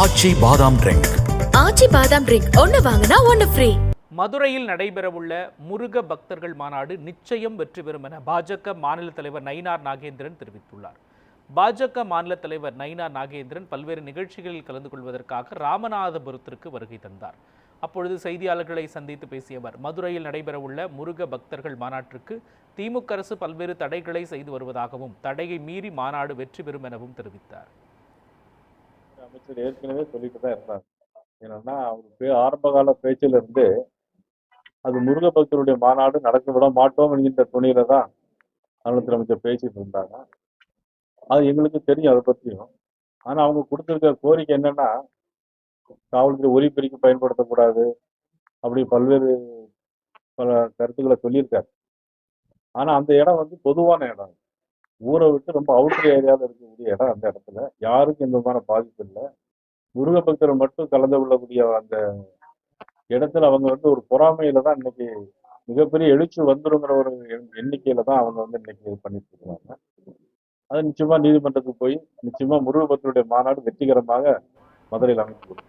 ஆச்சி பாதாம் ட்ரிங்க். ஆச்சி பாதாம் ட்ரிங்க் ஒன்னு வாங்கினா ஒன்னு ஃப்ரீ. மதுரையில் நடைபெறவுள்ள முருக பக்தர்கள் மாநாடு நிச்சயம் வெற்றி பெறும் என பாஜக மாநில தலைவர் நயினார் நாகேந்திரன் தெரிவித்துள்ளார். பாஜக மாநில தலைவர் நயினார் நாகேந்திரன் பல்வேறு நிகழ்ச்சிகளில் கலந்து கொள்வதற்காக ராமநாதபுரத்திற்கு வருகை தந்தார். அப்பொழுது செய்தியாளர்களை சந்தித்து பேசிய அவர், மதுரையில் நடைபெறவுள்ள முருக பக்தர்கள் மாநாட்டிற்கு திமுக அரசு பல்வேறு தடைகளை செய்து வருவதாகவும், தடையை மீறி மாநாடு வெற்றி பெறும் எனவும் தெரிவித்தார். அமைச்சர் ஏற்கனவே சொல்லிட்டு தான் இருந்தாங்க. என்னன்னா, அவருக்கு ஆரம்ப கால பேச்சில இருந்து அது முருக பக்தருடைய மாநாடு நடக்க விட மாட்டோம் என்கின்ற துணியில தான் தமிழக அமைச்சர் பேசிட்டு இருந்தாங்க. அது எங்களுக்கு தெரியும் அதை பற்றியும். ஆனா அவங்க கொடுத்திருக்க கோரிக்கை என்னன்னா, காவல்துறை ஒலிபெருக்கி பயன்படுத்தக்கூடாது, அப்படி பல கருத்துக்களை சொல்லியிருக்காரு. ஆனா அந்த இடம் வந்து பொதுவான இடம், ஊரை விட்டு ரொம்ப அவுட்டர் ஏரியாவில் இருக்கக்கூடிய இடம். அந்த இடத்துல யாருக்கும் எந்த விதமான பாதிப்பு இல்லை. முருக பக்தர் மட்டும் கலந்து கொள்ளக்கூடிய அந்த இடத்துல அவங்க வந்து ஒரு பொறாமையில தான் இன்னைக்கு மிகப்பெரிய எழுச்சி வந்துருங்கிற ஒரு எண்ணிக்கையில தான் அவங்க வந்து இன்னைக்கு இது பண்ணிட்டு இருக்காங்க. அது நிச்சயமா நீதிமன்றத்துக்கு போய் நிச்சயமா முருக பக்தருடைய மாநாடு வெற்றிகரமாக மதுரையில் அமைச்சு